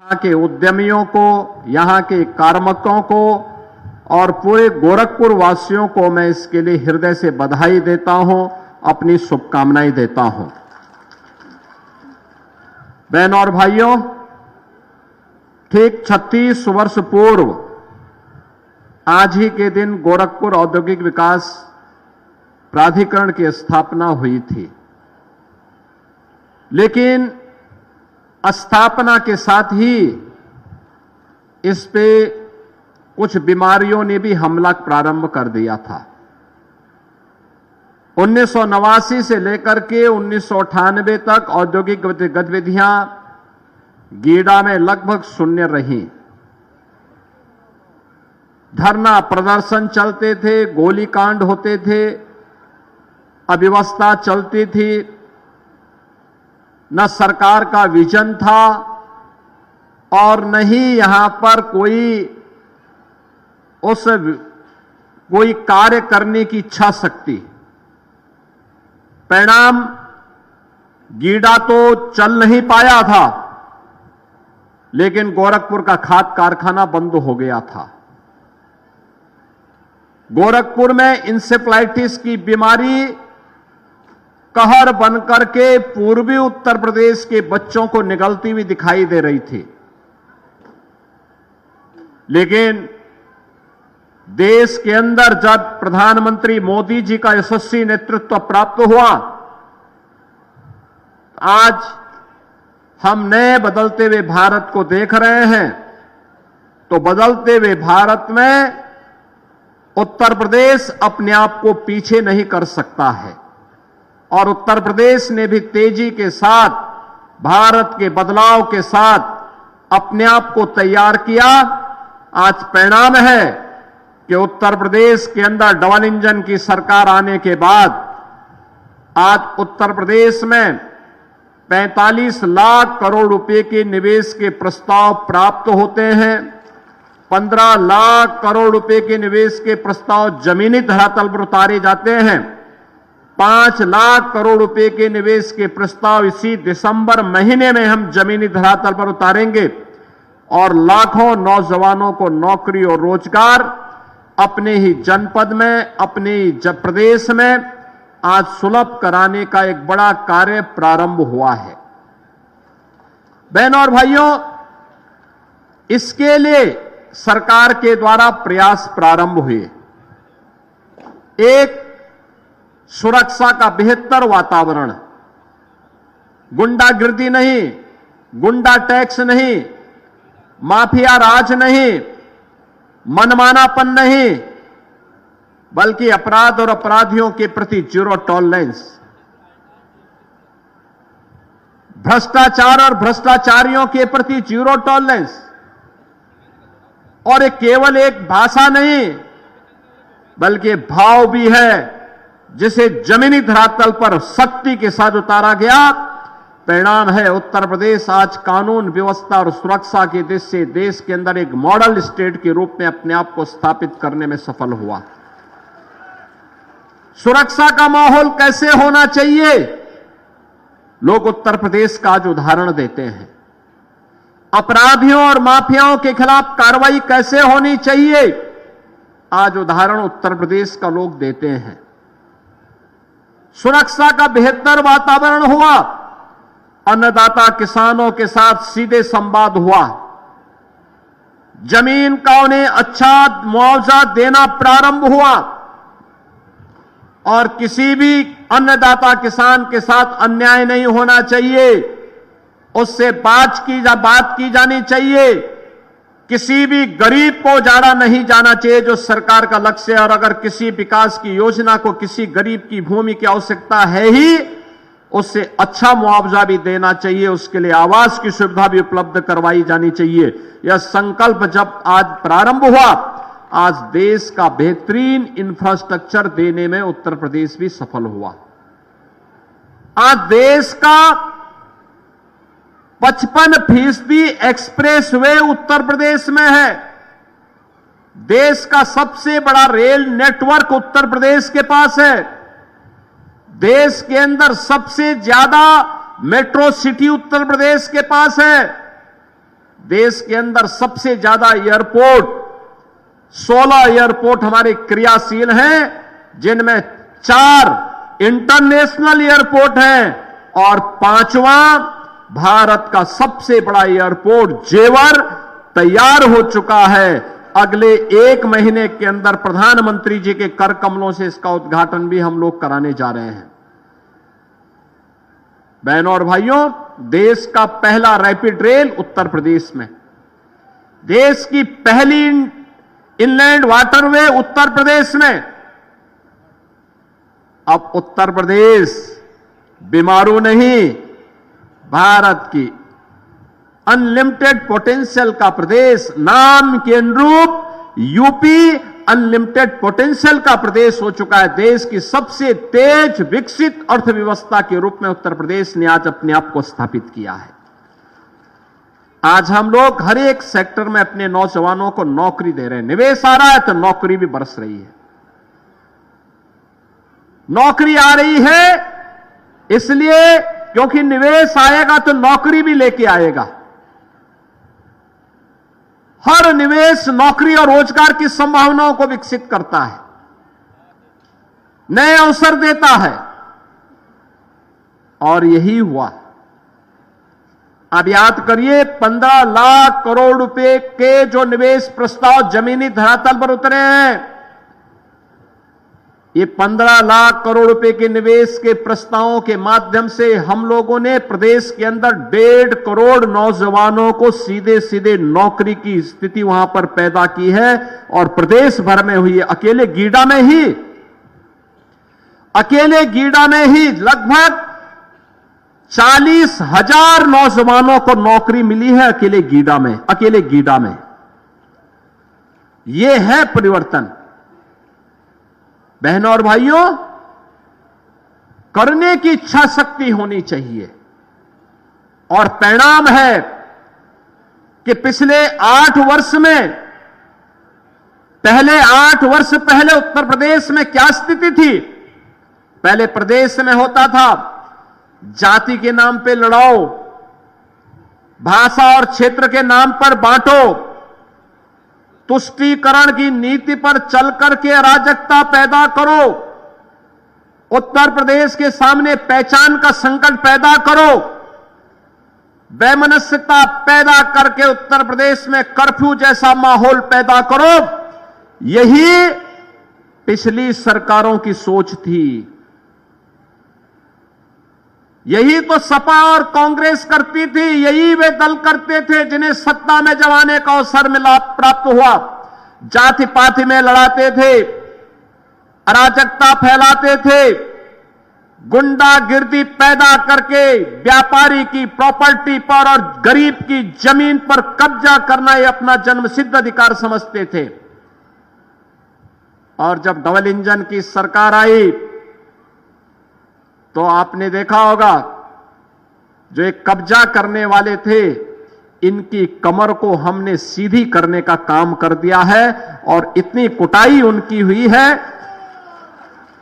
यहाँ के उद्यमियों को, यहाँ के कार्मिकों को और पूरे गोरखपुर वासियों को मैं इसके लिए हृदय से बधाई देता हूं, अपनी शुभकामनाएं देता हूं। बहनों और भाइयों, ठीक 36 वर्ष पूर्व आज ही के दिन गोरखपुर औद्योगिक विकास प्राधिकरण की स्थापना हुई थी, लेकिन स्थापना के साथ ही इस पे कुछ बीमारियों ने भी हमला प्रारंभ कर दिया था। 1989 से लेकर के 1998 तक औद्योगिक गतिविधियां गीडा में लगभग शून्य रहीं। धरना प्रदर्शन चलते थे, गोलीकांड होते थे, अव्यवस्था चलती थी, न सरकार का विजन था और न ही यहां पर कोई कार्य करने की इच्छा शक्ति। परिणाम, गीडा तो चल नहीं पाया था, लेकिन गोरखपुर का खाद कारखाना बंद हो गया था। गोरखपुर में इंसेफ्लाइटिस की बीमारी कहर बनकर के पूर्वी उत्तर प्रदेश के बच्चों को निगलती हुई दिखाई दे रही थी। लेकिन देश के अंदर जब प्रधानमंत्री मोदी जी का यशस्वी नेतृत्व प्राप्त हुआ, आज हम नए बदलते हुए भारत को देख रहे हैं। तो बदलते हुए भारत में उत्तर प्रदेश अपने आप को पीछे नहीं कर सकता है और उत्तर प्रदेश ने भी तेजी के साथ, भारत के बदलाव के साथ अपने आप को तैयार किया। आज परिणाम है कि उत्तर प्रदेश के अंदर डबल इंजन की सरकार आने के बाद आज उत्तर प्रदेश में 45 लाख करोड़ रुपए के निवेश के प्रस्ताव प्राप्त होते हैं। 15 लाख करोड़ रुपए के निवेश के प्रस्ताव जमीनी धरातल पर उतारे जाते हैं। 5 लाख करोड़ रुपए के निवेश के प्रस्ताव इसी दिसंबर महीने में हम जमीनी धरातल पर उतारेंगे और लाखों नौजवानों को नौकरी और रोजगार अपने ही जनपद में, अपने ही प्रदेश में आज सुलभ कराने का एक बड़ा कार्य प्रारंभ हुआ है। बहनों और भाइयों, इसके लिए सरकार के द्वारा प्रयास प्रारंभ हुए। एक, सुरक्षा का बेहतर वातावरण, गुंडागिर्दी नहीं, गुंडा टैक्स नहीं, माफिया राज नहीं, मनमानापन नहीं, बल्कि अपराध और अपराधियों के प्रति जीरो टॉलरेंस, भ्रष्टाचार और भ्रष्टाचारियों के प्रति जीरो टॉलरेंस। और ये केवल एक भाषा नहीं, बल्कि भाव भी है, जिसे जमीनी धरातल पर सख्ती के साथ उतारा गया। परिणाम है, उत्तर प्रदेश आज कानून व्यवस्था और सुरक्षा की दृष्टि से देश के अंदर एक मॉडल स्टेट के रूप में अपने आप को स्थापित करने में सफल हुआ। सुरक्षा का माहौल कैसे होना चाहिए, लोग उत्तर प्रदेश का आज उदाहरण देते हैं। अपराधियों और माफियाओं के खिलाफ कार्रवाई कैसे होनी चाहिए, आज उदाहरण उत्तर प्रदेश का लोग देते हैं। सुरक्षा का बेहतर वातावरण हुआ, अन्नदाता किसानों के साथ सीधे संवाद हुआ, जमीन का उन्हें अच्छा मुआवजा देना प्रारंभ हुआ और किसी भी अन्नदाता किसान के साथ अन्याय नहीं होना चाहिए, उससे बात की जानी चाहिए। किसी भी गरीब को जाड़ा नहीं जाना चाहिए, जो सरकार का लक्ष्य है। और अगर किसी विकास की योजना को किसी गरीब की भूमि की आवश्यकता है ही, उससे अच्छा मुआवजा भी देना चाहिए, उसके लिए आवास की सुविधा भी उपलब्ध करवाई जानी चाहिए। यह संकल्प जब आज प्रारंभ हुआ, आज देश का बेहतरीन इंफ्रास्ट्रक्चर देने में उत्तर प्रदेश भी सफल हुआ। आज देश का 55% एक्सप्रेस वे उत्तर प्रदेश में है। देश का सबसे बड़ा रेल नेटवर्क उत्तर प्रदेश के पास है। देश के अंदर सबसे ज्यादा मेट्रो सिटी उत्तर प्रदेश के पास है। देश के अंदर सबसे ज्यादा एयरपोर्ट 16 एयरपोर्ट हमारे क्रियाशील हैं, जिनमें 4 इंटरनेशनल एयरपोर्ट हैं और 5वां भारत का सबसे बड़ा एयरपोर्ट जेवर तैयार हो चुका है। अगले 1 महीने के अंदर प्रधानमंत्री जी के कर कमलों से इसका उद्घाटन भी हम लोग कराने जा रहे हैं। बहनों और भाइयों, देश का पहला रैपिड रेल उत्तर प्रदेश में, देश की पहली इनलैंड वाटरवे उत्तर प्रदेश में। अब उत्तर प्रदेश बीमारू नहीं, भारत की अनलिमिटेड पोटेंशियल का प्रदेश, नाम के अनुरूप यूपी अनलिमिटेड पोटेंशियल का प्रदेश हो चुका है। देश की सबसे तेज विकसित अर्थव्यवस्था के रूप में उत्तर प्रदेश ने आज अपने आप को स्थापित किया है। आज हम लोग हर एक सेक्टर में अपने नौजवानों को नौकरी दे रहे हैं। निवेश आ रहा है तो नौकरी भी बरस रही है। नौकरी आ रही है इसलिए क्योंकि निवेश आएगा तो नौकरी भी लेके आएगा। हर निवेश नौकरी और रोजगार की संभावनाओं को विकसित करता है, नए अवसर देता है, और यही हुआ। अब याद करिए, 15 लाख करोड़ रुपए के जो निवेश प्रस्ताव जमीनी धरातल पर उतरे हैं, ये 15 लाख करोड़ रुपए के निवेश के प्रस्तावों के माध्यम से हम लोगों ने प्रदेश के अंदर 1.5 करोड़ नौजवानों को सीधे सीधे नौकरी की स्थिति वहां पर पैदा की है। और प्रदेश भर में हुई है। अकेले गीडा में ही लगभग 40,000 नौजवानों को नौकरी मिली है अकेले गीडा में। यह है परिवर्तन। बहनों और भाइयों, करने की इच्छा शक्ति होनी चाहिए। और परिणाम है कि पिछले 8 वर्ष में, पहले 8 वर्ष पहले उत्तर प्रदेश में क्या स्थिति थी? पहले प्रदेश में होता था जाति के नाम पे लड़ाओ, भाषा और क्षेत्र के नाम पर बांटो, तुष्टीकरण की नीति पर चल करके अराजकता पैदा करो, उत्तर प्रदेश के सामने पहचान का संकट पैदा करो, वैमनस्यता पैदा करके उत्तर प्रदेश में कर्फ्यू जैसा माहौल पैदा करो। यही पिछली सरकारों की सोच थी। यही तो सपा और कांग्रेस करती थी। यही वे दल करते थे जिन्हें सत्ता में जब आने का अवसर मिला, प्राप्त हुआ, जाति पाति में लड़ाते थे, अराजकता फैलाते थे, गुंडागिर्दी पैदा करके व्यापारी की प्रॉपर्टी पर और गरीब की जमीन पर कब्जा करना ये अपना जन्मसिद्ध अधिकार समझते थे। और जब डबल इंजन की सरकार आई तो आपने देखा होगा, जो एक कब्जा करने वाले थे, इनकी कमर को हमने सीधी करने का काम कर दिया है। और इतनी कुटाई उनकी हुई है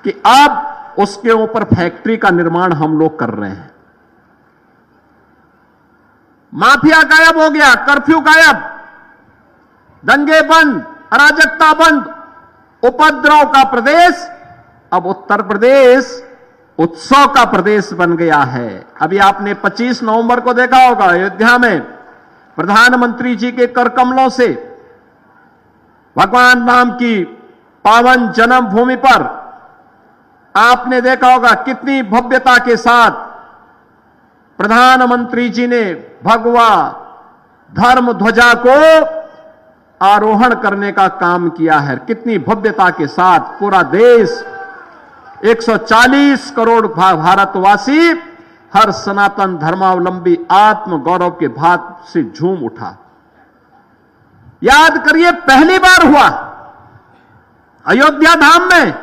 कि अब उसके ऊपर फैक्ट्री का निर्माण हम लोग कर रहे हैं। माफिया गायब हो गया, कर्फ्यू गायब, दंगे बंद, अराजकता बंद, उपद्रव का प्रदेश अब उत्तर प्रदेश उत्सव का प्रदेश बन गया है। अभी आपने 25 नवंबर को देखा होगा, अयोध्या में प्रधानमंत्री जी के कर कमलों से भगवान राम की पावन जन्मभूमि पर आपने देखा होगा कितनी भव्यता के साथ प्रधानमंत्री जी ने भगवा धर्म ध्वजा को आरोहण करने का काम किया है। कितनी भव्यता के साथ पूरा देश, 140 करोड़ भारतवासी, हर सनातन धर्मावलंबी आत्म गौरव के भाव से झूम उठा। याद करिए, पहली बार हुआ अयोध्या धाम में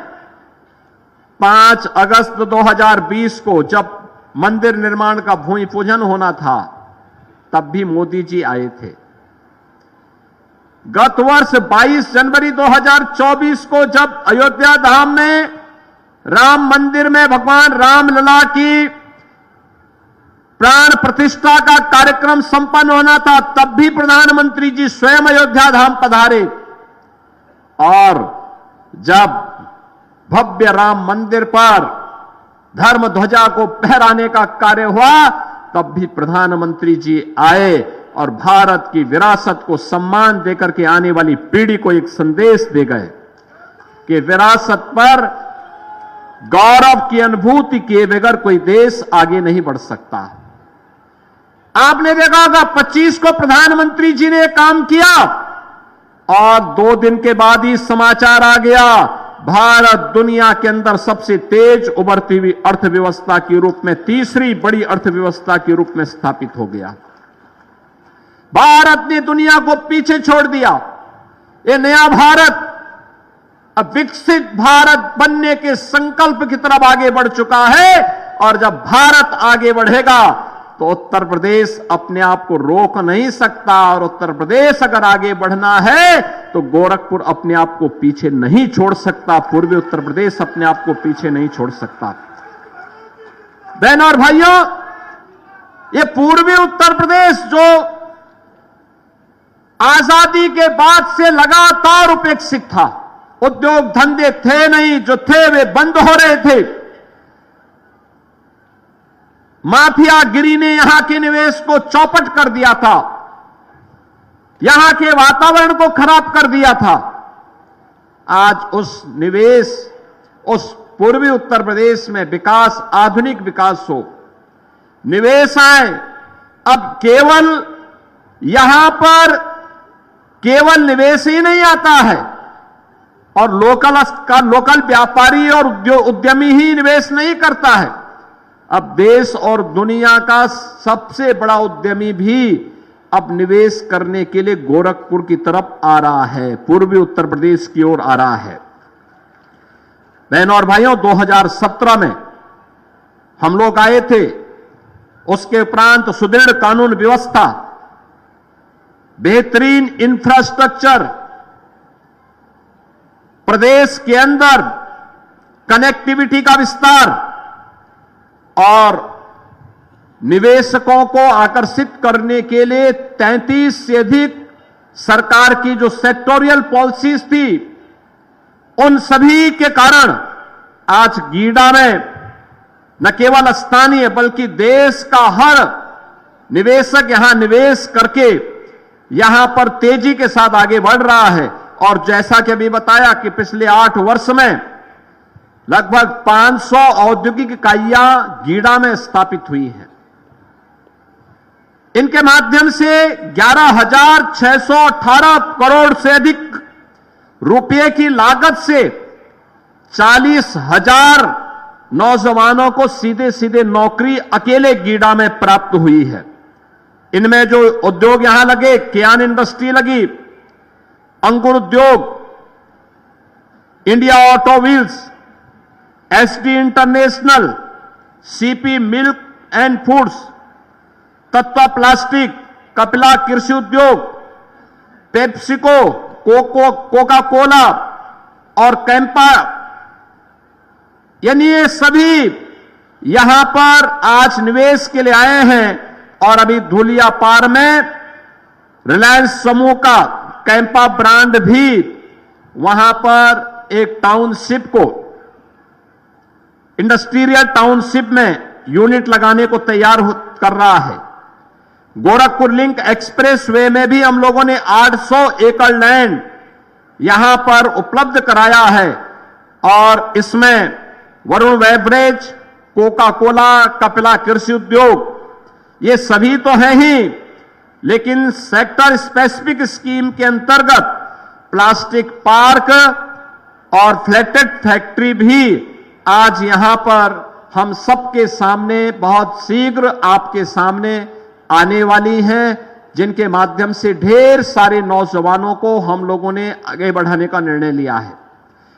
5 अगस्त 2020 को, जब मंदिर निर्माण का भूमि पूजन होना था, तब भी मोदी जी आए थे। गत वर्ष 22 जनवरी 2024 को जब अयोध्या धाम में राम मंदिर में भगवान रामलला की प्राण प्रतिष्ठा का कार्यक्रम संपन्न होना था, तब भी प्रधानमंत्री जी स्वयं अयोध्या धाम पधारे। और जब भव्य राम मंदिर पर धर्म ध्वजा को फहराने का कार्य हुआ, तब भी प्रधानमंत्री जी आए और भारत की विरासत को सम्मान देकर के आने वाली पीढ़ी को एक संदेश दे गए कि विरासत पर गौरव की अनुभूति किए बगैर कोई देश आगे नहीं बढ़ सकता। आपने देखा होगा 25 को प्रधानमंत्री जी ने काम किया और 2 दिन के बाद ही समाचार आ गया, भारत दुनिया के अंदर सबसे तेज उभरती हुई अर्थव्यवस्था के रूप में, तीसरी बड़ी अर्थव्यवस्था के रूप में स्थापित हो गया। भारत ने दुनिया को पीछे छोड़ दिया। ये नया भारत अब विकसित भारत बनने के संकल्प की तरफ आगे बढ़ चुका है। और जब भारत आगे बढ़ेगा तो उत्तर प्रदेश अपने आप को रोक नहीं सकता, और उत्तर प्रदेश अगर आगे बढ़ना है तो गोरखपुर अपने आप को पीछे नहीं छोड़ सकता, पूर्वी उत्तर प्रदेश अपने आप को पीछे नहीं छोड़ सकता। बहनों और भाइयों, ये पूर्वी उत्तर प्रदेश जो आजादी के बाद से लगातार उपेक्षित था, उद्योग धंधे थे नहीं, जो थे वे बंद हो रहे थे, माफियागिरी ने यहां के निवेश को चौपट कर दिया था, यहां के वातावरण को खराब कर दिया था। आज उस निवेश, उस पूर्वी उत्तर प्रदेश में विकास, आधुनिक विकास हो, निवेश आए। अब केवल यहां पर केवल निवेश ही नहीं आता है और लोकल व्यापारी और उद्यमी ही निवेश नहीं करता है। अब देश और दुनिया का सबसे बड़ा उद्यमी भी अब निवेश करने के लिए गोरखपुर की तरफ आ रहा है, पूर्वी उत्तर प्रदेश की ओर आ रहा है। बहनों और भाइयों, 2017 में हम लोग आए थे, उसके उपरांत सुदृढ़ कानून व्यवस्था, बेहतरीन इंफ्रास्ट्रक्चर, प्रदेश के अंदर कनेक्टिविटी का विस्तार और निवेशकों को आकर्षित करने के लिए 33 से अधिक सरकार की जो सेक्टोरियल पॉलिसीज थी, उन सभी के कारण आज गीडा में न केवल स्थानीय बल्कि देश का हर निवेशक यहां निवेश करके यहां पर तेजी के साथ आगे बढ़ रहा है। और जैसा कि अभी बताया कि पिछले 8 वर्ष में लगभग 500 औद्योगिक इकाइयां गीडा में स्थापित हुई हैं। इनके माध्यम से 11,618 करोड़ से अधिक रुपए की लागत से 40,000 नौजवानों को सीधे सीधे नौकरी अकेले गीडा में प्राप्त हुई है। इनमें जो उद्योग यहां लगे, कियान इंडस्ट्री लगी, अंकुर उद्योग, India auto wheels, SD international, CP milk and foods, Tatva plastic, Kapila कृषि उद्योग, पेप्सिको, कोका कोला और कैंपा, यानी ये सभी यहां पर आज निवेश के लिए आए हैं। और अभी धुलियापार में रिलायंस समूह का कैंपा ब्रांड भी वहां पर एक टाउनशिप को, इंडस्ट्रियल टाउनशिप में यूनिट लगाने को तैयार कर रहा है। गोरखपुर लिंक एक्सप्रेस वे में भी हम लोगों ने 800 एकड़ लैंड यहां पर उपलब्ध कराया है और इसमें Varun beverage, Coca Cola, Kapila कृषि उद्योग, ये सभी तो हैं ही, लेकिन सेक्टर स्पेसिफिक स्कीम के अंतर्गत प्लास्टिक पार्क और फ्लैटेड फैक्ट्री भी आज यहां पर हम सबके सामने बहुत शीघ्र आपके सामने आने वाली हैं, जिनके माध्यम से ढेर सारे नौजवानों को हम लोगों ने आगे बढ़ाने का निर्णय लिया है।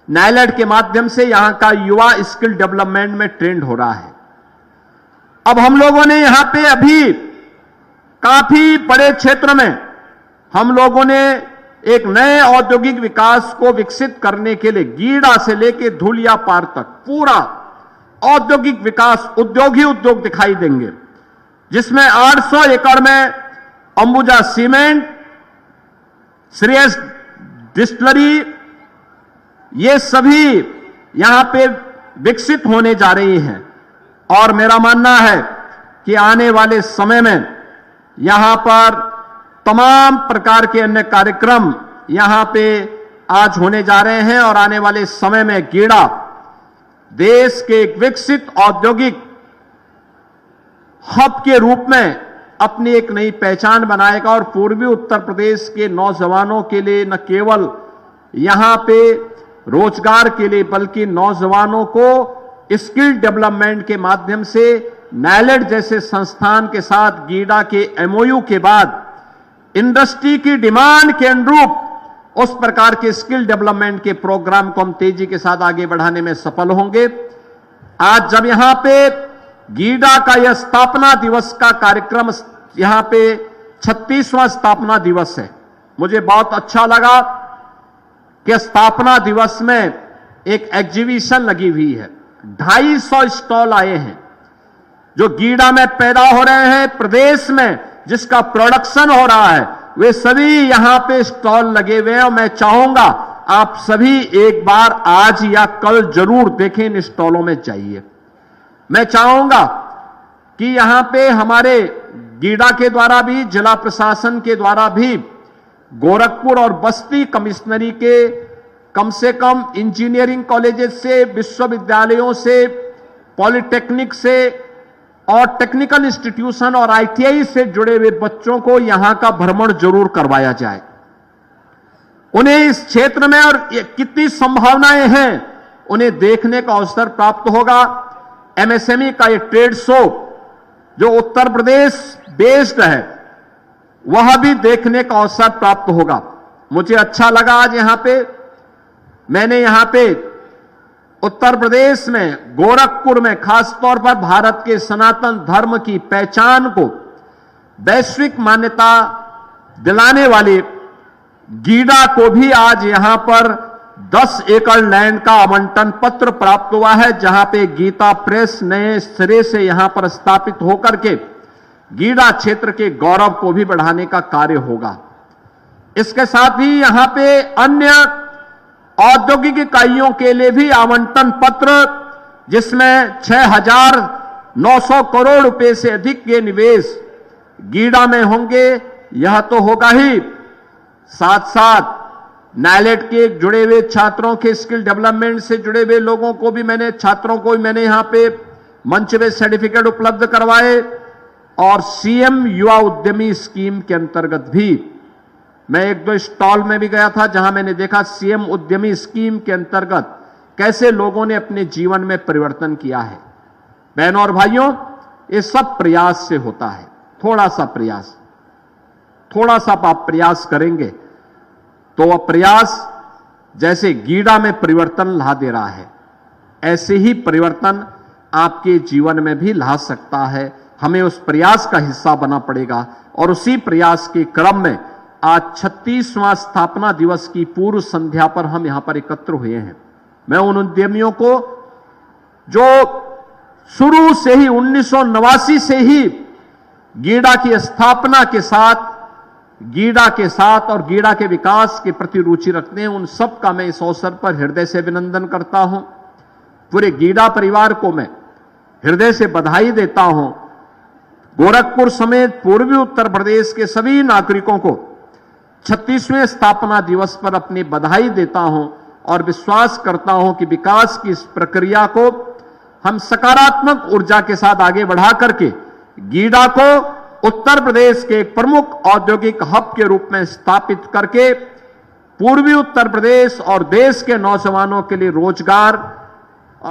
नाइलेड के माध्यम से यहां का युवा स्किल डेवलपमेंट में ट्रेंड हो रहा है। अब हम लोगों ने यहां पे अभी काफी बड़े क्षेत्र में हम लोगों ने एक नए औद्योगिक विकास को विकसित करने के लिए गीडा से लेकर धुलियापार तक पूरा औद्योगिक विकास, उद्योग ही उद्योग दिखाई देंगे। जिसमें 800 एकड़ में अंबुजा सीमेंट, श्रेयस डिस्टिलरी, ये सभी यहां पे विकसित होने जा रही हैं। और मेरा मानना है कि आने वाले समय में यहां पर तमाम प्रकार के अन्य कार्यक्रम यहां पे आज होने जा रहे हैं और आने वाले समय में गीडा देश के एक विकसित औद्योगिक हब के रूप में अपनी एक नई पहचान बनाएगा और पूर्वी उत्तर प्रदेश के नौजवानों के लिए न केवल यहां पे रोजगार के लिए बल्कि नौजवानों को स्किल डेवलपमेंट के माध्यम से नाइलेड जैसे संस्थान के साथ गीडा के एमओयू के बाद इंडस्ट्री की डिमांड के अनुरूप उस प्रकार के स्किल डेवलपमेंट के प्रोग्राम को हम तेजी के साथ आगे बढ़ाने में सफल होंगे। आज जब यहां पे गीडा का यह स्थापना दिवस का कार्यक्रम, यहां पे 36वां स्थापना दिवस है, मुझे बहुत अच्छा लगा कि स्थापना दिवस में एक एग्जीबिशन लगी हुई है। 250 स्टॉल आए हैं जो गीडा में पैदा हो रहे हैं, प्रदेश में जिसका प्रोडक्शन हो रहा है, वे सभी यहां पे स्टॉल लगे हुए हैं। और मैं चाहूंगा आप सभी एक बार आज या कल जरूर देखें, इन स्टॉलों में जाइए। मैं चाहूंगा कि यहां पे हमारे गीडा के द्वारा भी, जिला प्रशासन के द्वारा भी गोरखपुर और बस्ती कमिश्नरी के कम से कम इंजीनियरिंग कॉलेजेस से, विश्वविद्यालयों से, पॉलिटेक्निक से और टेक्निकल इंस्टीट्यूशन और आईटीआई से जुड़े हुए बच्चों को यहां का भ्रमण जरूर करवाया जाए। उन्हें इस क्षेत्र में और कितनी संभावनाएं हैं उन्हें देखने का अवसर प्राप्त होगा। एमएसएमई का ये ट्रेड शो जो उत्तर प्रदेश बेस्ड है, वह भी देखने का अवसर प्राप्त होगा। मुझे अच्छा लगा आज यहां पे मैंने यहां पे उत्तर प्रदेश में गोरखपुर में खासतौर पर भारत के सनातन धर्म की पहचान को वैश्विक मान्यता दिलाने वाले गीडा को भी आज यहां पर 10 एकड़ लैंड का आवंटन पत्र प्राप्त हुआ है, जहां पे गीता प्रेस नए सिरे से यहां पर स्थापित होकर के गीडा क्षेत्र के गौरव को भी बढ़ाने का कार्य होगा। इसके साथ ही यहां पे अन्य औद्योगिक इकाइयों के लिए भी आवंटन पत्र, जिसमें 6,900 करोड़ रुपए से अधिक के निवेश गीडा में होंगे, यह तो होगा ही, साथ साथ नाइलेड के जुड़े हुए छात्रों के स्किल डेवलपमेंट से जुड़े हुए लोगों को भी छात्रों को भी मैंने यहां पे मंच में सर्टिफिकेट उपलब्ध करवाए। और सीएम युवा उद्यमी स्कीम के अंतर्गत भी मैं 1-2 स्टॉल में भी गया था, जहां मैंने देखा सीएम उद्यमी स्कीम के अंतर्गत कैसे लोगों ने अपने जीवन में परिवर्तन किया है। बहनों और भाइयों, ये सब प्रयास से होता है। थोड़ा सा आप प्रयास करेंगे तो वह प्रयास जैसे गीडा में परिवर्तन ला दे रहा है, ऐसे ही परिवर्तन आपके जीवन में भी ला सकता है। हमें उस प्रयास का हिस्सा बनना पड़ेगा और उसी प्रयास के क्रम में आज 36वां स्थापना दिवस की पूर्व संध्या पर हम यहां पर एकत्र हुए हैं। मैं उन उद्यमियों को जो शुरू से ही 1989 से ही गीडा की स्थापना के साथ और गीडा के विकास के प्रति रुचि रखते हैं, उन सब का मैं इस अवसर पर हृदय से अभिनंदन करता हूं। पूरे गीडा परिवार को मैं हृदय से बधाई देता हूं। गोरखपुर समेत पूर्वी उत्तर प्रदेश के सभी नागरिकों को 36वें स्थापना दिवस पर अपनी बधाई देता हूं और विश्वास करता हूं कि विकास की इस प्रक्रिया को हम सकारात्मक ऊर्जा के साथ आगे बढ़ा करके गीडा को उत्तर प्रदेश के एक प्रमुख औद्योगिक हब के रूप में स्थापित करके पूर्वी उत्तर प्रदेश और देश के नौजवानों के लिए रोजगार